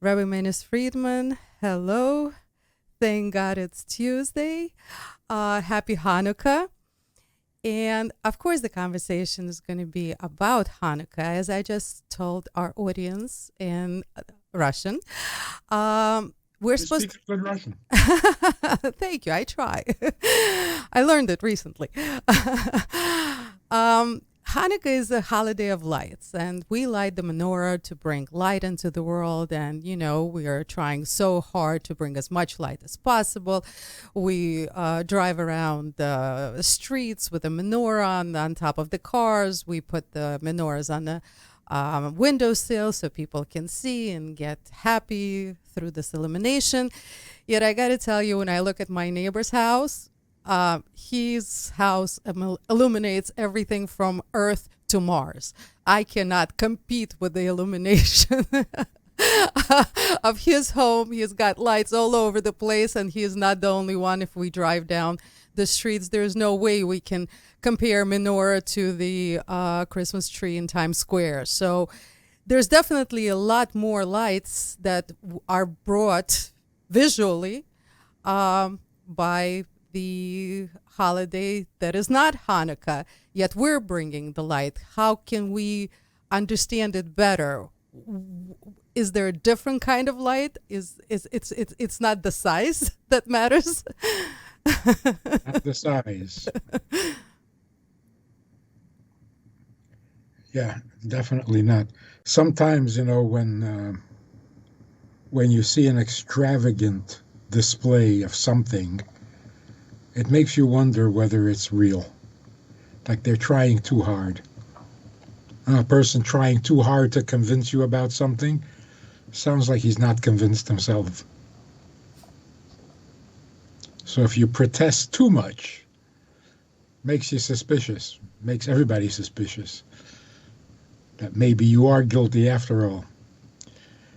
Rabbi Manis Friedman, hello. Thank God it's Tuesday. Happy Hanukkah. And of course, the conversation is going to be about Hanukkah, as I just told our audience in Russian. We're You supposed speak good Russian. Thank you. I try. I learned it recently. Hanukkah is a holiday of lights, and we light the menorah to bring light into the world. And, we are trying so hard to bring as much light as possible. We drive around the streets with a menorah on top of the cars. We put the menorahs on the windowsill so people can see and get happy through this illumination. Yet I got to tell you, when I look at my neighbor's house, his house illuminates everything from Earth to Mars. I cannot compete with the illumination of his home. He's got lights all over the place, and he is not the only one. If we drive down the streets, there's no way we can compare menorah to the Christmas tree in Times Square. So there's definitely a lot more lights that are brought visually by the holiday that is not Hanukkah, yet we're bringing the light. How can we understand it better? Is there a different kind of light? It's not the size that matters? Not the size. Yeah, definitely not. Sometimes, when you see an extravagant display of something, it makes you wonder whether it's real. Like they're trying too hard. A person trying too hard to convince you about something sounds like he's not convinced himself. So if you protest too much, makes you suspicious, makes everybody suspicious that maybe you are guilty after all.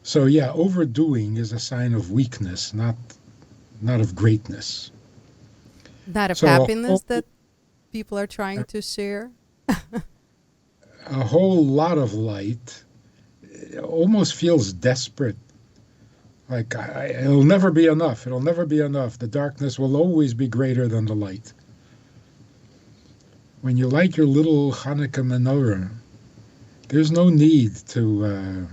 So yeah, overdoing is a sign of weakness, not of greatness. Not of So happiness that people are trying to share? a whole lot of light almost feels desperate. Like it'll never be enough. It'll never be enough. The darkness will always be greater than the light. When you light your little Hanukkah menorah, there's no need to.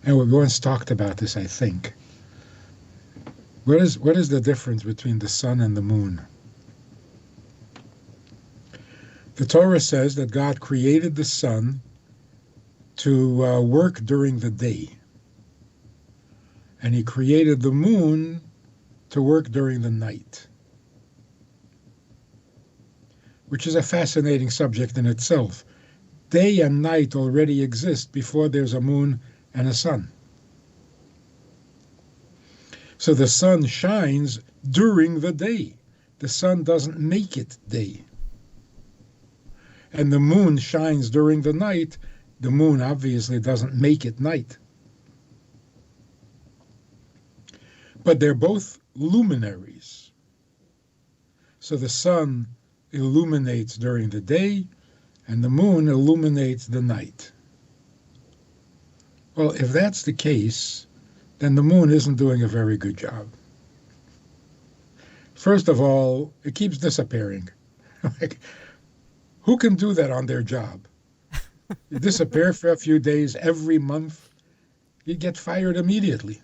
And we once talked about this, I think. What is the difference between the sun and the moon? The Torah says that God created the sun to work during the day, and He created the moon to work during the night, which is a fascinating subject in itself. Day and night already exist before there's a moon and a sun. So the sun shines during the day. The sun doesn't make it day. And the moon shines during the night. The moon obviously doesn't make it night. But they're both luminaries. So the sun illuminates during the day, and the moon illuminates the night. Well, if that's the case, then the moon isn't doing a very good job. First of all, it keeps disappearing. Like, who can do that on their job? You disappear for a few days every month, you get fired immediately.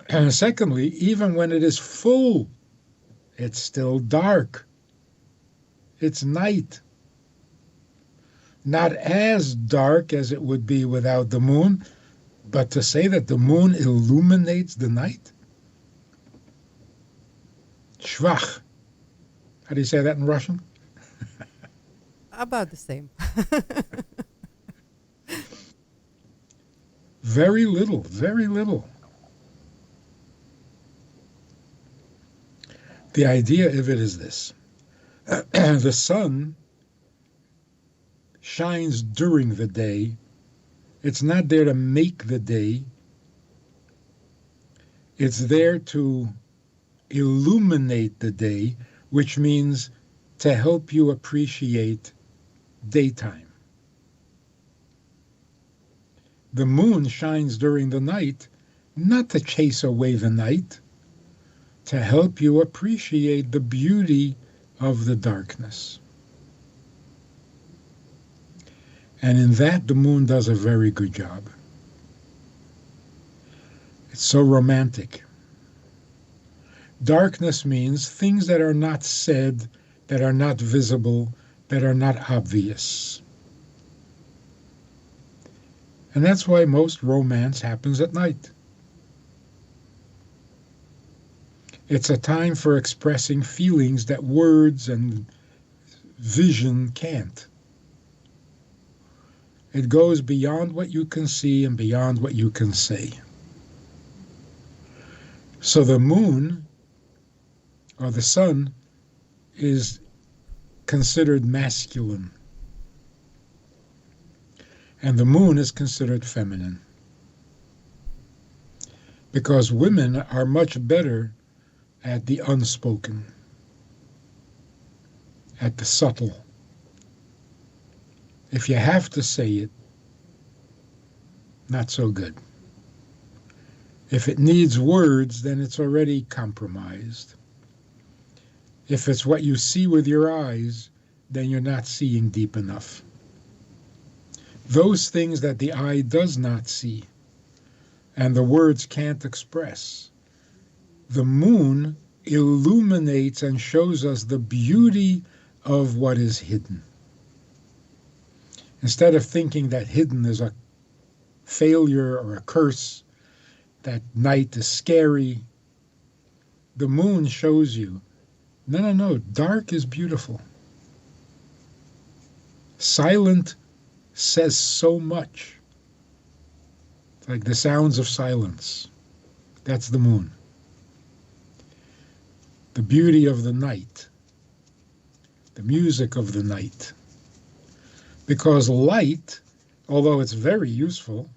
And secondly, even when it is full, it's still dark. It's night. Not as dark as it would be without the moon, but to say that the moon illuminates the night? Schwach. How do you say that in Russian? About the same. Very little, very little. The idea of it is this. The sun shines during the day. It's not there to make the day. It's there to illuminate the day, which means to help you appreciate daytime. The moon shines during the night, not to chase away the night, to help you appreciate the beauty of the darkness. And in that, the moon does a very good job. It's so romantic. Darkness means things that are not said, that are not visible, that are not obvious. And that's why most romance happens at night. It's a time for expressing feelings that words and vision can't. It goes beyond what you can see and beyond what you can say. So the moon, or the sun, is considered masculine. And the moon is considered feminine. Because women are much better at the unspoken, at the subtle. If you have to say it, not so good. If it needs words, then it's already compromised. If it's what you see with your eyes, then you're not seeing deep enough. Those things that the eye does not see and the words can't express, the moon illuminates and shows us the beauty of what is hidden. Instead of thinking that hidden is a failure or a curse, that night is scary, the moon shows you, no, dark is beautiful. Silent says so much. It's like the sounds of silence. That's the moon. The beauty of the night. The music of the night. Because light, although it's very useful,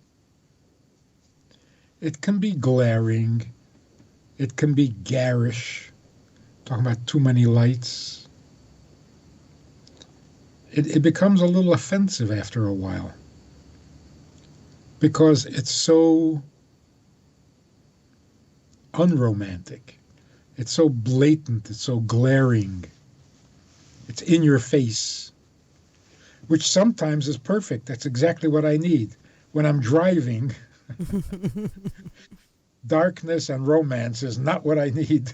it can be glaring, it can be garish, talking about too many lights. It becomes a little offensive after a while because it's so unromantic. It's so blatant, it's so glaring. It's in your face, which sometimes is perfect. That's exactly what I need. When I'm driving, darkness and romance is not what I need.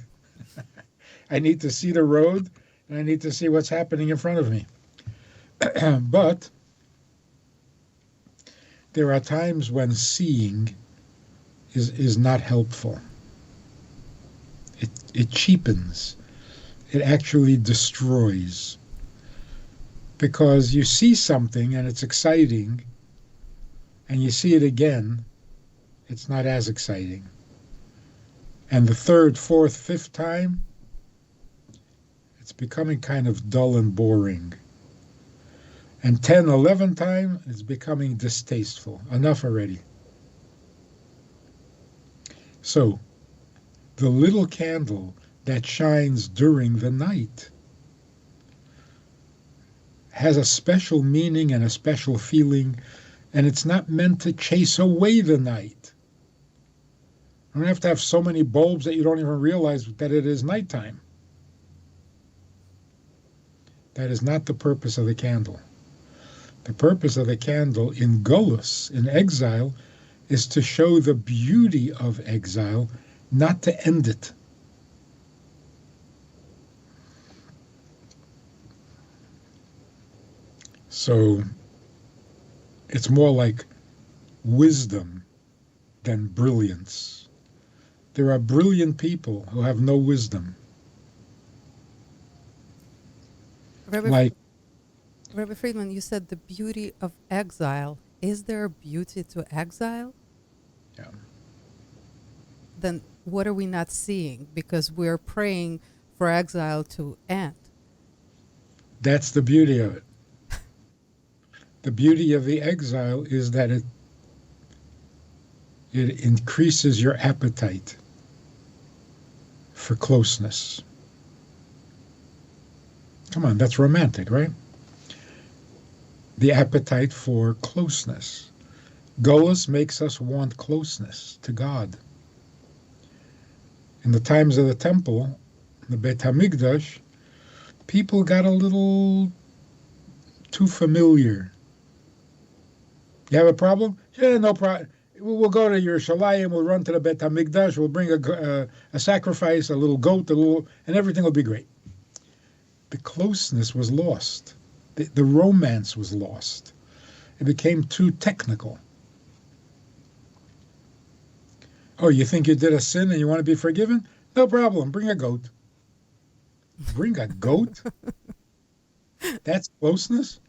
I need to see the road, and I need to see what's happening in front of me. But there are times when seeing is not helpful. It cheapens. It actually destroys. Because you see something and it's exciting, and you see it again, it's not as exciting. And the third, fourth, fifth time, it's becoming kind of dull and boring. And 10, 11 time, it's becoming distasteful. Enough already. So, the little candle that shines during the night has a special meaning and a special feeling, and it's not meant to chase away the night. You don't have to have so many bulbs that you don't even realize that it is nighttime. That is not the purpose of the candle. The purpose of the candle in Golus, in exile, is to show the beauty of exile, not to end it. So it's more like wisdom than brilliance. There are brilliant people who have no wisdom. Rabbi Friedman, you said the beauty of exile. Is there a beauty to exile? Yeah. Then what are we not seeing? Because we're praying for exile to end. That's the beauty of it. The beauty of the exile is that it increases your appetite for closeness. Come on, that's romantic, right? The appetite for closeness. Golus makes us want closeness to God. In the times of the temple, the Beit HaMikdash, people got a little too familiar. You have a problem? Yeah, no problem. We'll go to Yerushalayim, we'll run to the Beit HaMikdash, we'll bring a sacrifice, a little goat, and everything will be great. The closeness was lost. The romance was lost. It became too technical. Oh, you think you did a sin and you want to be forgiven? No problem. Bring a goat. Bring a goat? That's closeness?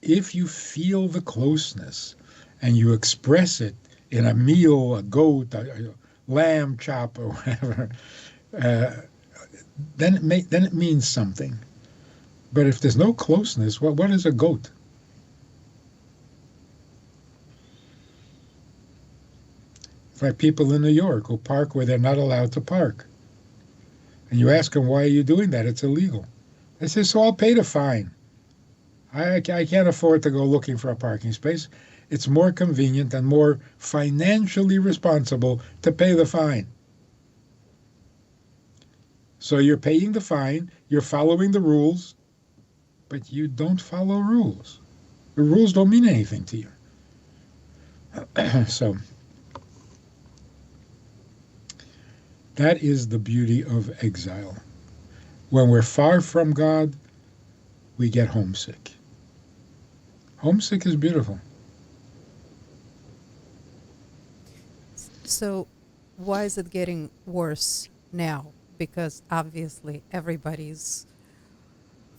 If you feel the closeness and you express it in a meal, a goat, a lamb chop, or whatever, then it means something. But if there's no closeness, what is a goat? It's like people in New York who park where they're not allowed to park. And you ask them, why are you doing that? It's illegal. They say, so I'll pay the fine. I can't afford to go looking for a parking space. It's more convenient and more financially responsible to pay the fine. So you're paying the fine, you're following the rules, but you don't follow rules. The rules don't mean anything to you. So that is the beauty of exile. When we're far from God, we get homesick. Homesick is beautiful. So why is it getting worse now? Because obviously everybody's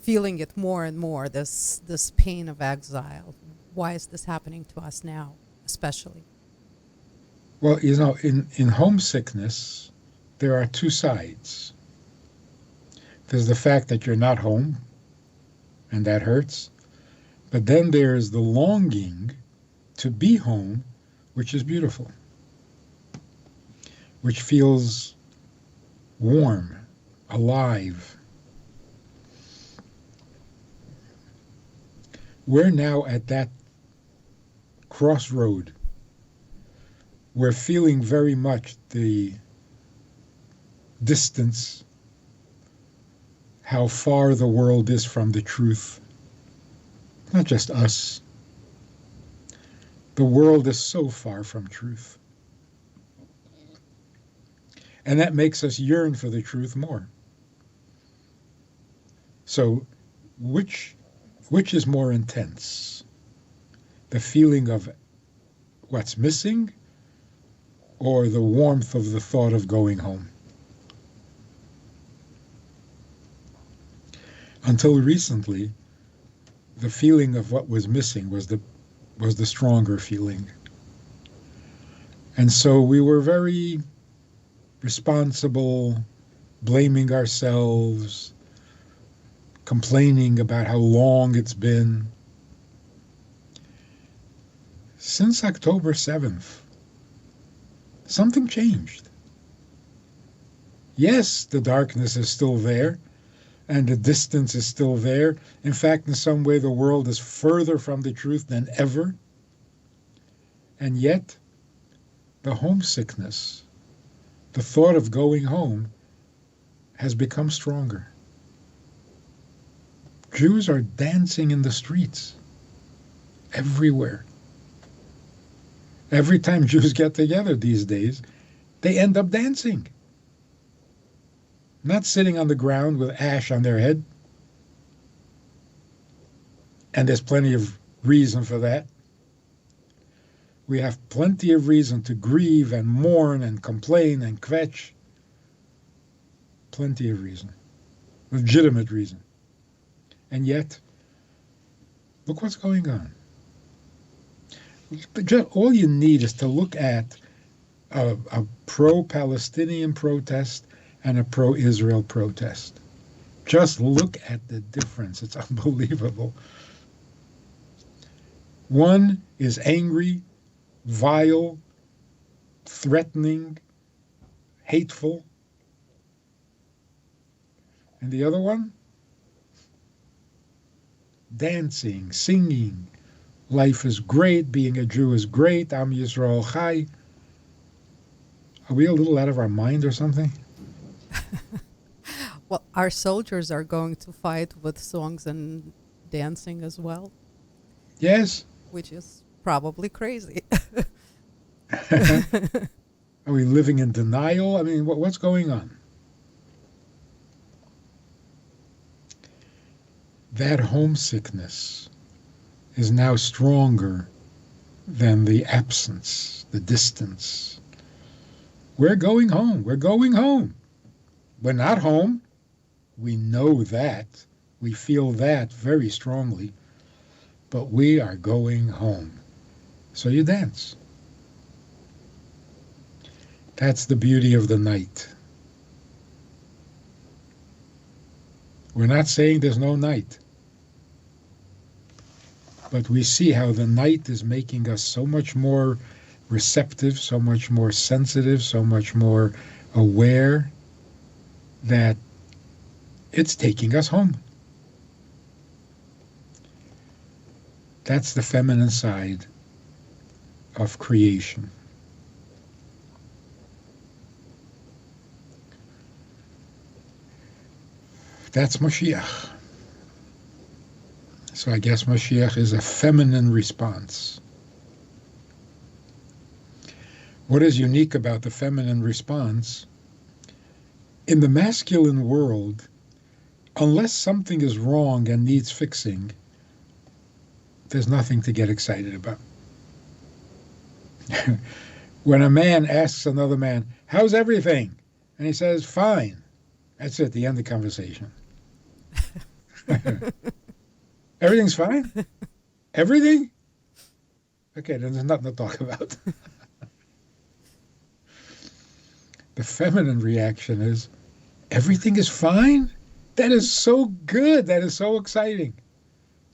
feeling it more and more, this pain of exile. Why is this happening to us now, especially? Well, in homesickness, there are two sides. There's the fact that you're not home, and that hurts. But then there's the longing to be home, which is beautiful, which feels warm, alive. We're now at that crossroad. We're feeling very much the distance, how far the world is from the truth. Not just us. The world is so far from truth. And that makes us yearn for the truth more. So, which is more intense? The feeling of what's missing, or the warmth of the thought of going home? Until recently, the feeling of what was missing was the stronger feeling. And so we were very responsible, blaming ourselves, complaining about how long it's been. Since October 7th, something changed. Yes, the darkness is still there, and the distance is still there. In fact, in some way, the world is further from the truth than ever. And yet, the homesickness, the thought of going home, has become stronger. Jews are dancing in the streets, everywhere. Every time Jews get together these days, they end up dancing. Not sitting on the ground with ash on their head. And there's plenty of reason for that. We have plenty of reason to grieve and mourn and complain and kvetch. Plenty of reason. Legitimate reason. And yet, look what's going on. All you need is to look at a pro-Palestinian protest and a pro-Israel protest. Just look at the difference. It's unbelievable. One is angry, vile, threatening, hateful. And the other one? Dancing, singing, Life is great. Being a Jew is great. Am Yisrael Chai. Are we a little out of our mind or something? Well, our soldiers are going to fight with songs and dancing as well, Yes. which is probably crazy. Are we living in denial? I mean, what's going on? That homesickness is now stronger than the absence, the distance. We're going home. We're going home. We're not home. We know that. We feel that very strongly. But we are going home. So you dance. That's the beauty of the night. We're not saying there's no night. But we see how the night is making us so much more receptive, so much more sensitive, so much more aware that it's taking us home. That's the feminine side of creation. That's Mashiach. So I guess Mashiach is a feminine response. What is unique about the feminine response? In the masculine world, unless something is wrong and needs fixing, there's nothing to get excited about. When a man asks another man, how's everything? And he says, fine. That's it, the end of the conversation. Everything's fine? Everything? Okay, then there's nothing to talk about. The feminine reaction is, everything is fine? That is so good. That is so exciting.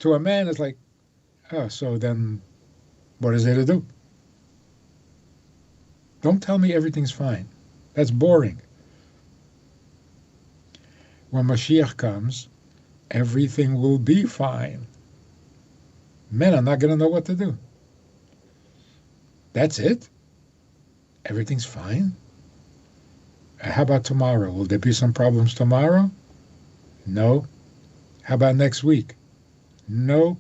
To a man, it's like, oh, so then what is there to do? Don't tell me everything's fine. That's boring. When Mashiach comes, everything will be fine. Men are not going to know what to do. That's it? Everything's fine? How about tomorrow? Will there be some problems tomorrow? No. How about next week? No.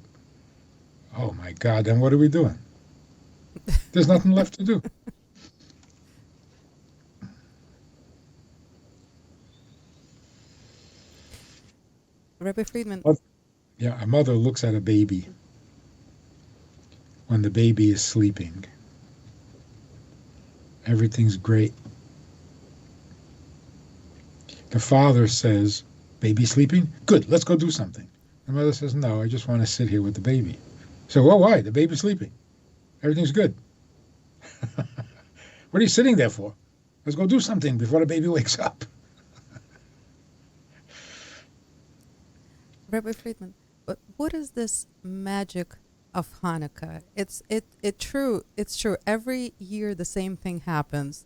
Oh my God, then what are we doing? There's nothing left to do. Rabbi Friedman. Yeah, a mother looks at a baby when the baby is sleeping. Everything's great. The father says, baby sleeping? Good, let's go do something. The mother says, no, I just want to sit here with the baby. So, well, why? The baby's sleeping. Everything's good. What are you sitting there for? Let's go do something before the baby wakes up. Rabbi Friedman, but what is this magic of Hanukkah? It's true. Every year the same thing happens.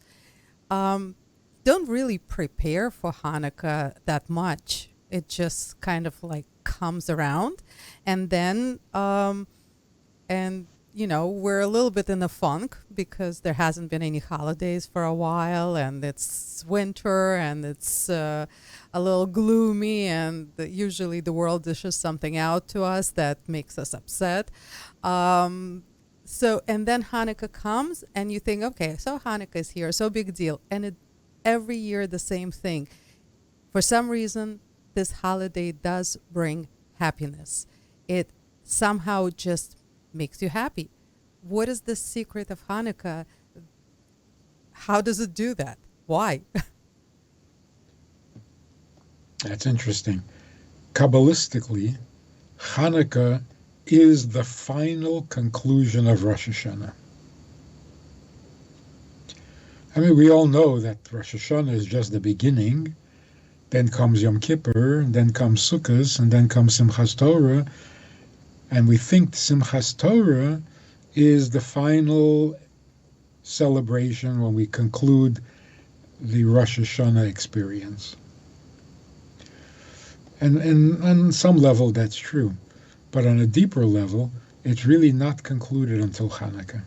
Don't really prepare for Hanukkah that much. It just kind of like comes around, and then we're a little bit in a funk because there hasn't been any holidays for a while, and it's winter, and it's a little gloomy, and usually the world dishes something out to us that makes us upset. And then Hanukkah comes, and you think, okay, so Hanukkah is here, so big deal, and every year the same thing. For some reason, this holiday does bring happiness. It somehow just makes you happy. What is the secret of Hanukkah? How does it do that? Why? That's interesting. Kabbalistically, Hanukkah is the final conclusion of Rosh Hashanah. I mean, we all know that Rosh Hashanah is just the beginning. Then comes Yom Kippur, and then comes Sukkot, and then comes Simchas Torah. And we think Simchas Torah is the final celebration when we conclude the Rosh Hashanah experience. And on some level, that's true. But on a deeper level, it's really not concluded until Hanukkah.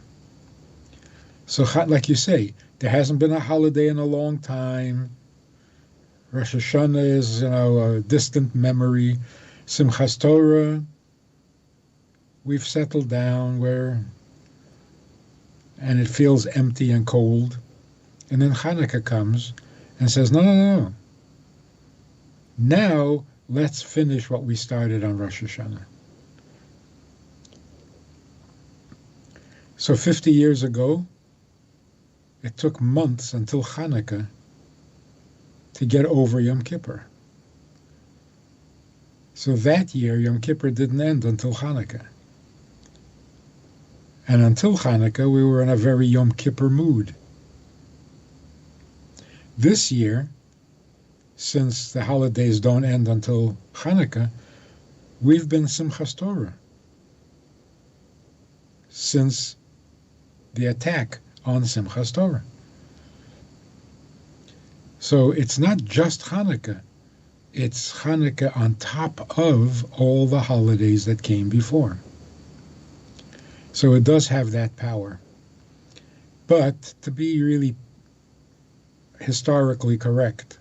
So, like you say, there hasn't been a holiday in a long time. Rosh Hashanah is, a distant memory. Simchas Torah, we've settled down and it feels empty and cold. And then Hanukkah comes and says, no, no, no. Now, let's finish what we started on Rosh Hashanah. So 50 years ago, it took months until Hanukkah to get over Yom Kippur. So that year, Yom Kippur didn't end until Hanukkah. And until Hanukkah, we were in a very Yom Kippur mood. This year, since the holidays don't end until Hanukkah, we've been Simchas Torah since the attack on Simchas Torah. So it's not just Hanukkah, it's Hanukkah on top of all the holidays that came before. So it does have that power. But to be really historically correct,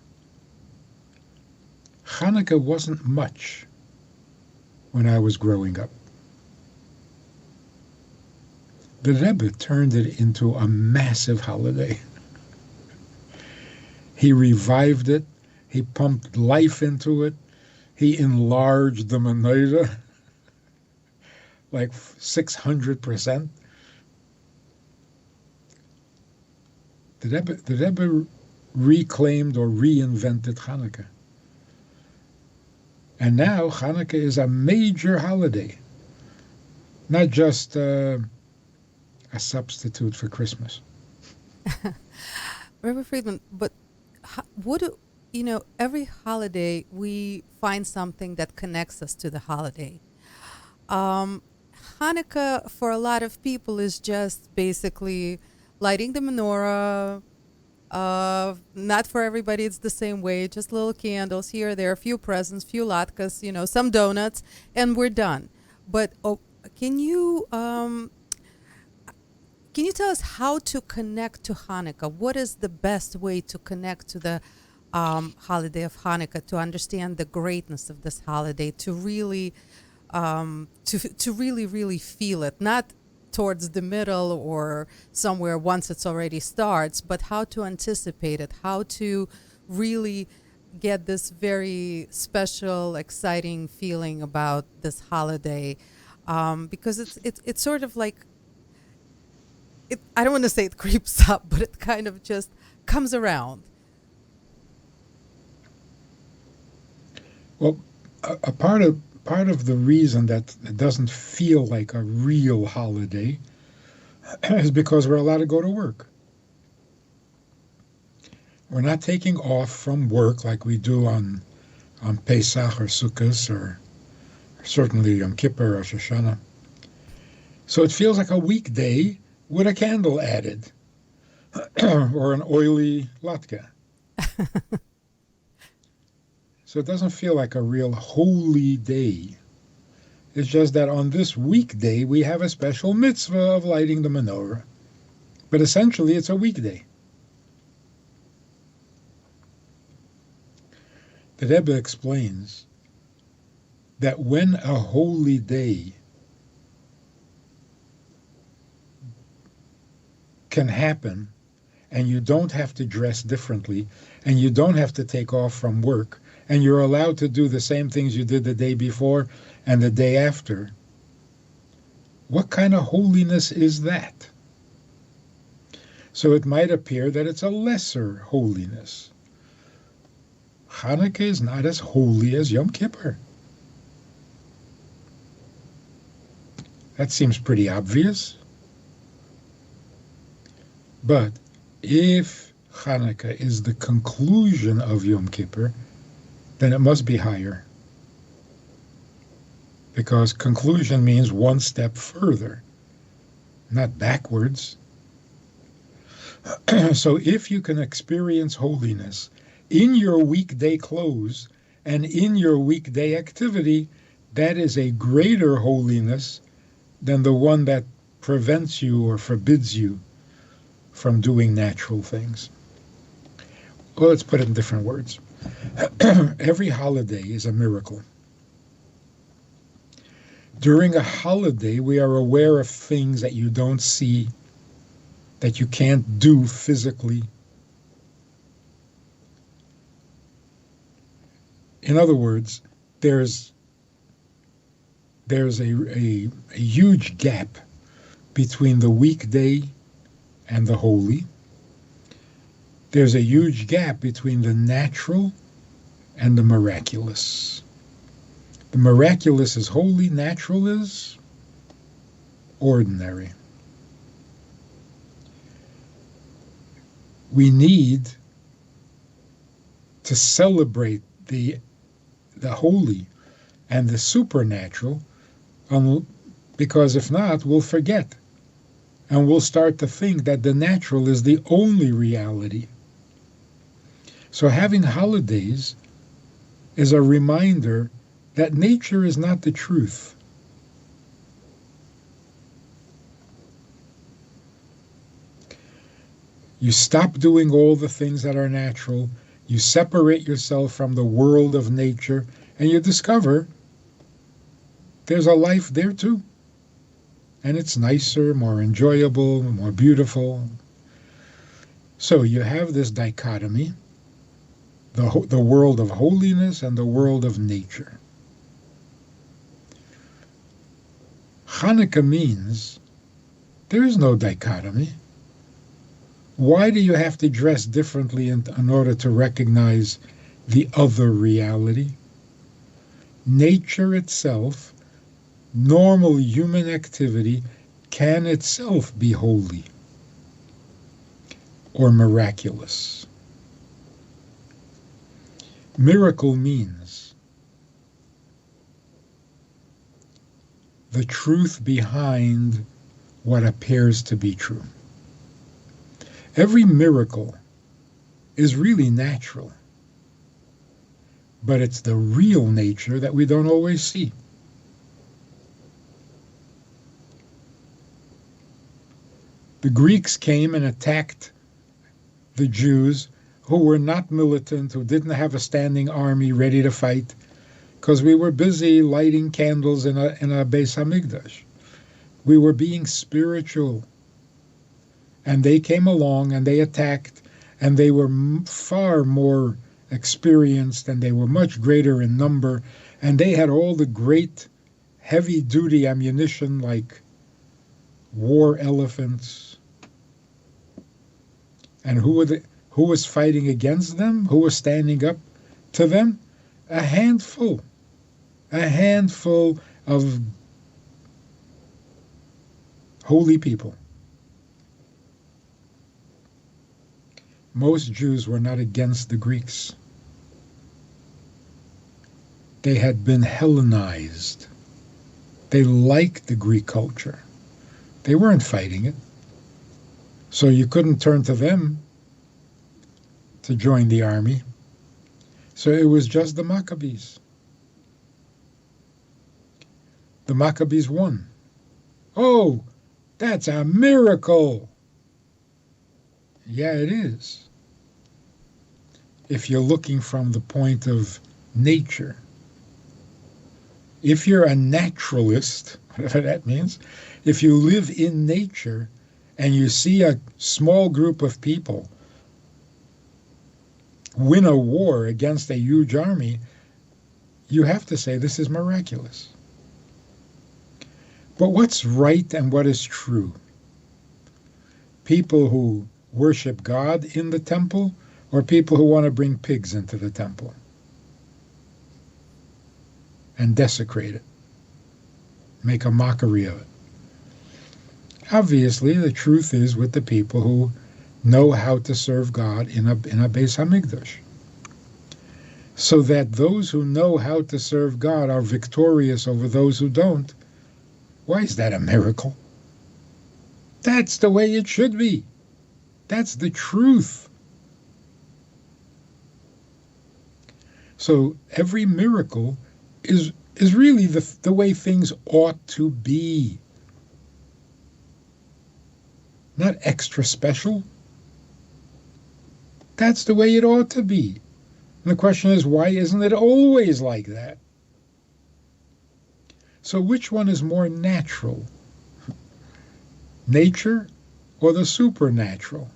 Hanukkah wasn't much when I was growing up. The Rebbe turned it into a massive holiday. He revived it. He pumped life into it. He enlarged the menorah like 600%. The Rebbe reclaimed or reinvented Hanukkah. And now Hanukkah is a major holiday, not just a substitute for Christmas. Rabbi Friedman, but every holiday we find something that connects us to the holiday. Hanukkah for a lot of people is just basically lighting the menorah. Not for everybody it's the same way, just little candles here, there, a few presents, few latkes, some donuts, and we're done. But can you tell us how to connect to Hanukkah? What is the best way to connect to the holiday of Hanukkah, to understand the greatness of this holiday, to really really feel it, not towards the middle or somewhere once it's already starts, but how to anticipate it, how to really get this very special, exciting feeling about this holiday, because it's sort of like, I don't want to say it creeps up, but it kind of just comes around. Well, a part of the reason that it doesn't feel like a real holiday is because we're allowed to go to work. We're not taking off from work like we do on Pesach or Sukkot or certainly Yom Kippur or Rosh Hashanah. So it feels like a weekday with a candle added or an oily latke. So it doesn't feel like a real holy day. It's just that on this weekday, we have a special mitzvah of lighting the menorah. But essentially, it's a weekday. The Rebbe explains that when a holy day can happen, and you don't have to dress differently, and you don't have to take off from work, and you're allowed to do the same things you did the day before and the day after, what kind of holiness is that? So it might appear that it's a lesser holiness. Hanukkah is not as holy as Yom Kippur. That seems pretty obvious. But if Hanukkah is the conclusion of Yom Kippur, then it must be higher. Because conclusion means one step further, not backwards. So if you can experience holiness in your weekday clothes and in your weekday activity, that is a greater holiness than the one that prevents you or forbids you from doing natural things. Well, let's put it in different words. Every holiday is a miracle. During a holiday, we are aware of things that you don't see, that you can't do physically. In other words, there's a huge gap between the weekday and the holy. There's a huge gap between the natural and the miraculous. The miraculous is holy, natural is ordinary. We need to celebrate the holy and the supernatural, because if not, we'll forget. And we'll start to think that the natural is the only reality. So having holidays is a reminder that nature is not the truth. You stop doing all the things that are natural, you separate yourself from the world of nature, and you discover there's a life there too. And it's nicer, more enjoyable, more beautiful. So you have this dichotomy, the world of holiness and the world of nature. Hanukkah means there is no dichotomy. Why do you have to dress differently in order to recognize the other reality? Nature itself, normal human activity, can itself be holy or miraculous. Miracle means the truth behind what appears to be true. Every miracle is really natural, but it's the real nature that we don't always see. The Greeks came and attacked the Jews who were not militant, who didn't have a standing army ready to fight, because we were busy lighting candles in a Beis Hamikdash. We were being spiritual. And they came along and they attacked, and they were far more experienced, and they were much greater in number, and they had all the great heavy-duty ammunition like war elephants. And who was fighting against them? Who was standing up to them? A handful of holy people. Most Jews were not against the Greeks. They had been Hellenized. They liked the Greek culture. They weren't fighting it. So you couldn't turn to them to join the army. So it was just the Maccabees. The Maccabees won. Oh, that's a miracle. Yeah, it is. If you're looking from the point of nature. If you're a naturalist, whatever that means, if you live in nature and you see a small group of people win a war against a huge army, you have to say this is miraculous. But what's right and what is true? People who worship God in the temple, or people who want to bring pigs into the temple and desecrate it, make a mockery of it? Obviously, the truth is with the people who know how to serve God in a Beis Hamikdash. So that those who know how to serve God are victorious over those who don't. Why is that a miracle? That's the way it should be. That's the truth. So every miracle is really the way things ought to be. not extra special. That's the way it ought to be. And the question is, why isn't it always like that? So which one is more natural? Nature or the supernatural?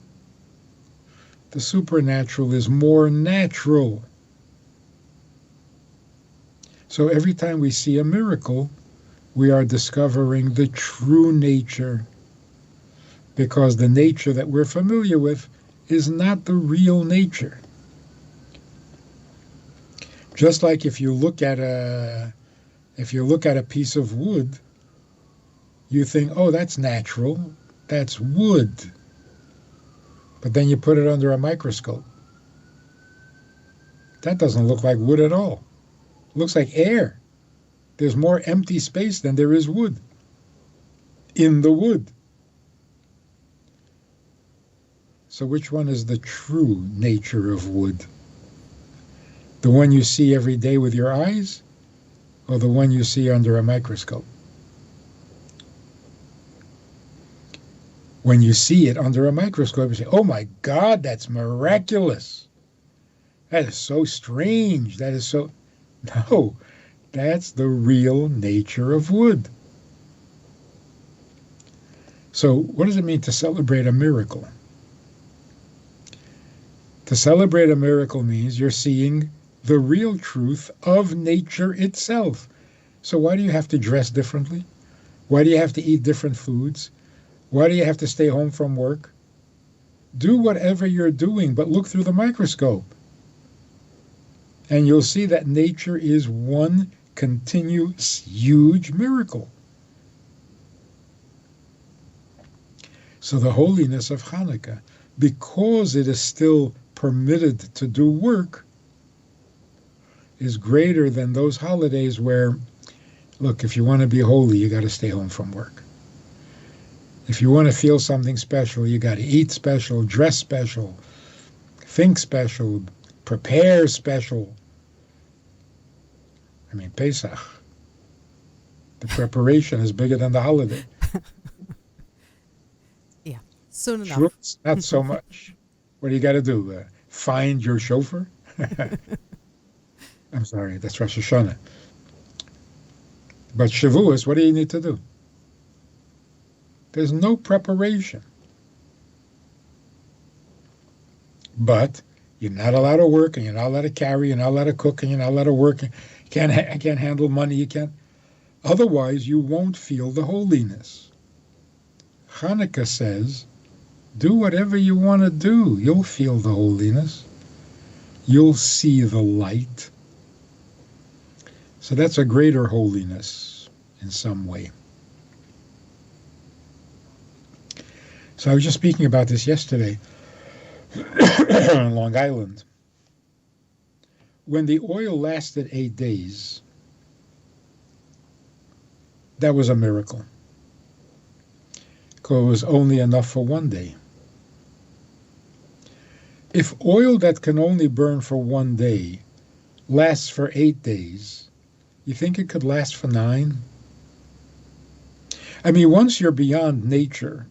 The supernatural is more natural. So every time we see a miracle, we are discovering the true nature, because the nature that we're familiar with is not the real nature. Just like if you look at a piece of wood, you think, oh, that's natural, that's wood. But then you put it under a microscope. That doesn't look like wood at all. It looks like air. There's more empty space than there is wood in the wood. So which one is the true nature of wood? The one you see every day with your eyes, or the one you see under a microscope? When you see it under a microscope, you say, oh my God, that's miraculous. That is so strange. That is so... No, that's the real nature of wood. So what does it mean to celebrate a miracle? To celebrate a miracle means you're seeing the real truth of nature itself. So why do you have to dress differently? Why do you have to eat different foods? Why do you have to stay home from work? Do whatever you're doing, but look through the microscope. And you'll see that nature is one continuous, huge miracle. So the holiness of Hanukkah, because it is still permitted to do work, is greater than those holidays where, look, if you want to be holy, you got to stay home from work. If you want to feel something special, you got to eat special, dress special, think special, prepare special. I mean, Pesach, the preparation is bigger than the holiday. Yeah, soon enough. Sure, not so much. What do you got to do? Find your chauffeur? I'm sorry, that's Rosh Hashanah. But Shavuos, what do you need to do? There's no preparation. But you're not allowed to work, and you're not allowed to carry, you're not allowed to cook, and you're not allowed to work. I can't handle money. You can't. Otherwise, you won't feel the holiness. Hanukkah says, do whatever you want to do. You'll feel the holiness. You'll see the light. So that's a greater holiness in some way. So I was just speaking about this yesterday on Long Island. When the oil lasted 8 days, that was a miracle. Because it was only enough for 1 day. If oil that can only burn for 1 day lasts for 8 days, you think it could last for 9? I mean, once you're beyond nature,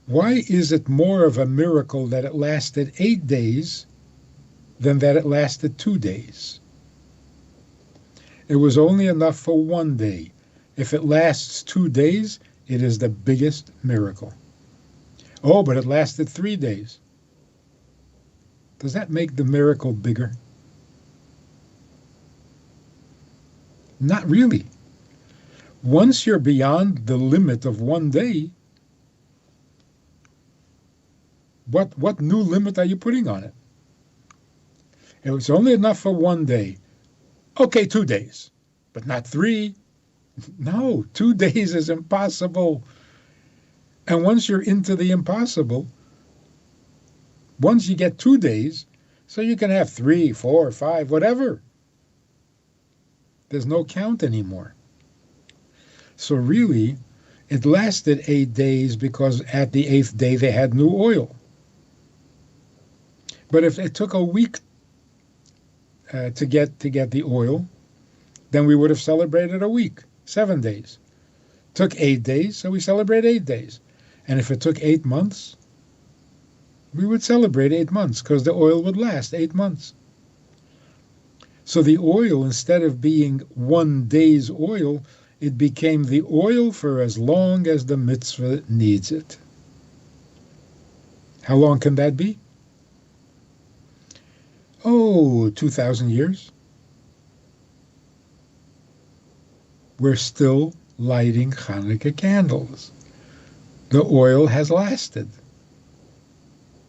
why is it more of a miracle that it lasted 8 days than that it lasted 2 days? It was only enough for 1 day. If it lasts 2 days, it is the biggest miracle. Oh, but it lasted 3 days. Does that make the miracle bigger? Not really. Once you're beyond the limit of 1 day, what new limit are you putting on it? It was only enough for 1 day. Okay, 2 days, but not 3. No, 2 days is impossible. And once you're into the impossible, once you get 2 days, so you can have 3, 4, 5, whatever. There's no count anymore. So really, it lasted 8 days because at the 8th day they had new oil. But if it took a week to get the oil, then we would have celebrated a week, 7 days. took 8 days, so we celebrate 8 days. And if it took 8 months, we would celebrate 8 months because the oil would last 8 months. So the oil, instead of being 1 day's oil, it became the oil for as long as the mitzvah needs it. How long can that be? Oh, 2,000 years. We're still lighting Hanukkah candles. The oil has lasted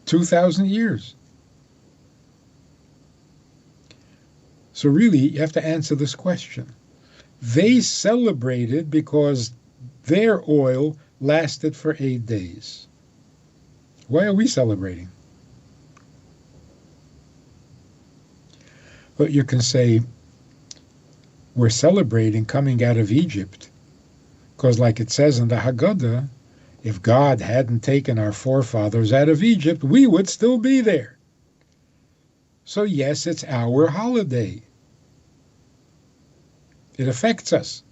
2,000 years. So really, you have to answer this question. They celebrated because their oil lasted for 8 days. Why are we celebrating? But you can say, we're celebrating coming out of Egypt because, like it says in the Haggadah, if God hadn't taken our forefathers out of Egypt, we would still be there. So yes, it's our holiday. It affects us.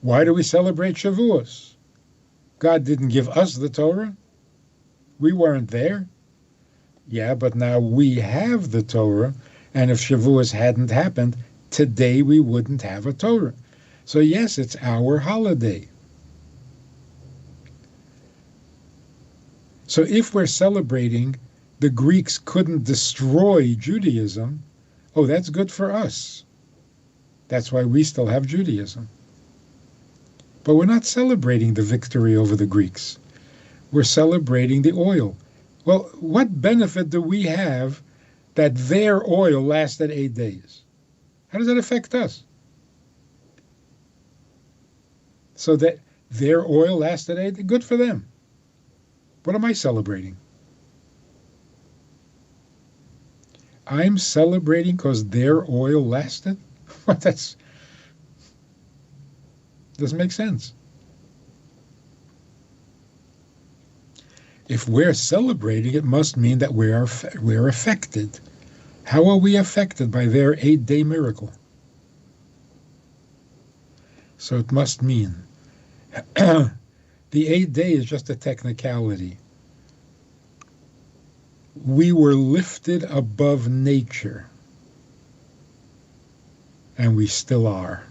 Why do we celebrate Shavuos? God didn't give us the Torah. We weren't there. Yeah, but now we have the Torah, and if Shavuos hadn't happened, today we wouldn't have a Torah. So yes, it's our holiday. So if we're celebrating the Greeks couldn't destroy Judaism, oh, that's good for us. That's why we still have Judaism. But we're not celebrating the victory over the Greeks. We're celebrating the oil. Well, what benefit do we have that their oil lasted 8 days? How does that affect us? So that their oil lasted 8 days, good for them. What am I celebrating? I'm celebrating because their oil lasted? What? That's doesn't make sense. If we're celebrating, it must mean that we're affected. How are we affected by their 8-day miracle? So it must mean the 8th day is just a technicality. We were lifted above nature, and we still are.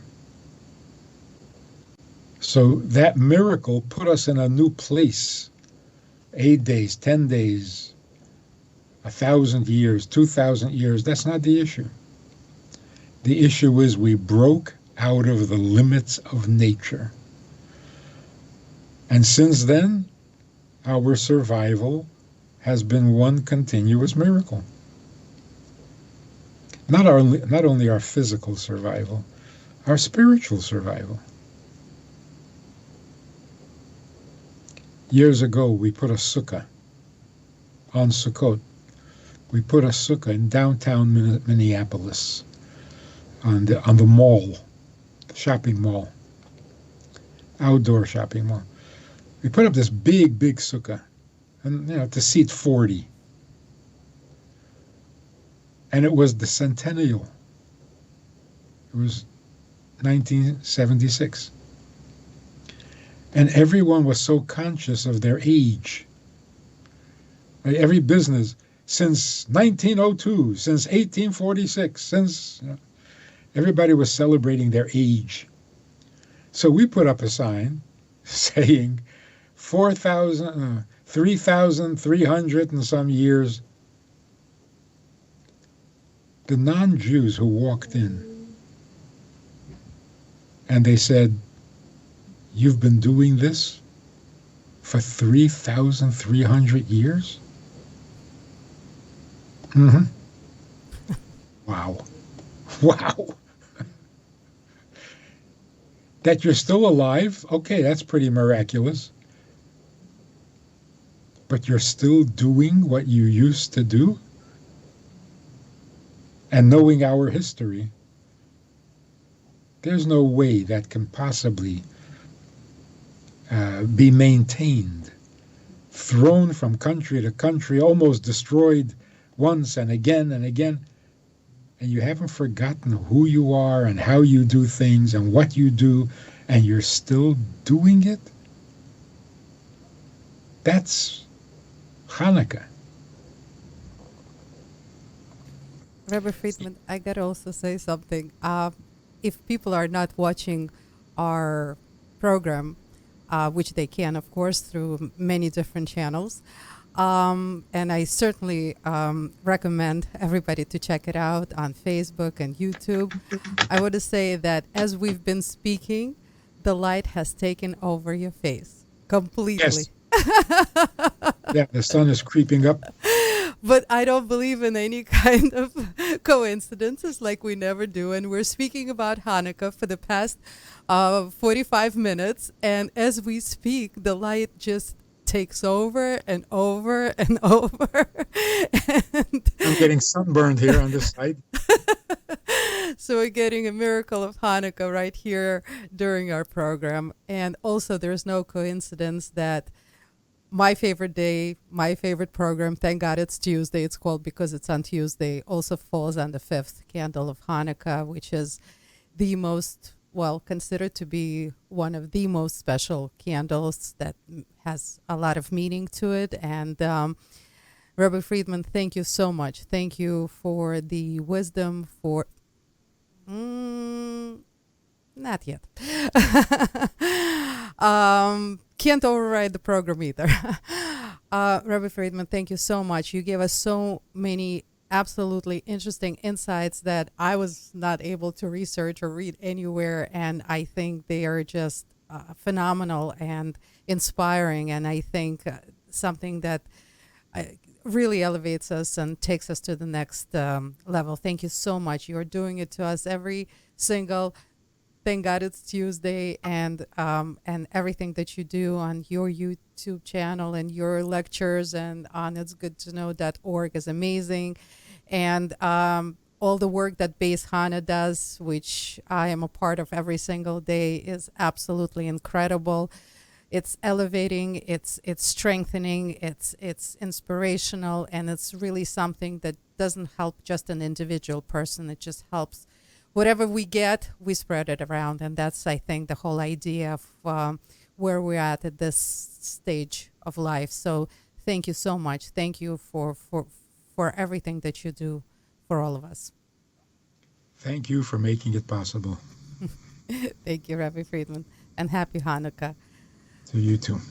So that miracle put us in a new place. 8 days, 10 days, 1,000 years, 2,000 years, that's not the issue. The issue is we broke out of the limits of nature. And since then, our survival has been one continuous miracle. Not only our physical survival, our spiritual survival. Years ago, we put a sukkah on Sukkot. We put a sukkah in downtown Minneapolis on the mall, the shopping mall, outdoor shopping mall. We put up this big sukkah, and to seat 40. And it was the centennial. It was 1976. And everyone was so conscious of their age. Right? Every business since 1902, since 1846, everybody was celebrating their age. So we put up a sign saying 3,300 and some years. The non-Jews who walked in, and they said, "You've been doing this for 3,300 years?" Mm-hmm. Wow. Wow. That you're still alive? Okay, that's pretty miraculous. But you're still doing what you used to do? And knowing our history, there's no way that can possibly be maintained. Thrown from country to country, almost destroyed once and again, and you haven't forgotten who you are and how you do things and what you do and you're still doing it, that's Hanukkah. Rabbi Friedman, I gotta also say something. If people are not watching our program, which they can, of course, through many different channels, and I certainly recommend everybody to check it out on Facebook and YouTube. I want to say that as we've been speaking, the light has taken over your face completely. Yes, yeah, the sun is creeping up. But I don't believe in any kind of coincidences like we never do. And we're speaking about Hanukkah for the past 45 minutes. And as we speak, the light just takes over and over and over. And I'm getting sunburned here on this side. so we're getting a miracle of Hanukkah right here during our program. And also, there's no coincidence that my favorite day, my favorite program, thank God it's Tuesday. It's called because it's on Tuesday. Also falls on the fifth candle of Hanukkah, which is the most, well, considered to be one of the most special candles that has a lot of meaning to it. And Rabbi Friedman, thank you so much. Thank you for the wisdom, for... not yet. Can't override the program either. Rabbi Friedman, thank you so much. You gave us so many absolutely interesting insights that I was not able to research or read anywhere, and I think they are just phenomenal and inspiring, and I think something that really elevates us and takes us to the next level. Thank you so much. You're doing it to us every single... Thank God it's Tuesday, and everything that you do on your YouTube channel and your lectures and on itsgoodtoknow.org is amazing. And all the work that Beis Hana does, which I am a part of every single day, is absolutely incredible. It's elevating, it's strengthening, it's inspirational, and it's really something that doesn't help just an individual person. It just helps whatever we get, we spread it around. And that's, I think, the whole idea of where we're at this stage of life. So thank you so much. Thank you for everything that you do for all of us. Thank you for making it possible. Thank you, Rabbi Friedman. And happy Hanukkah. To you too.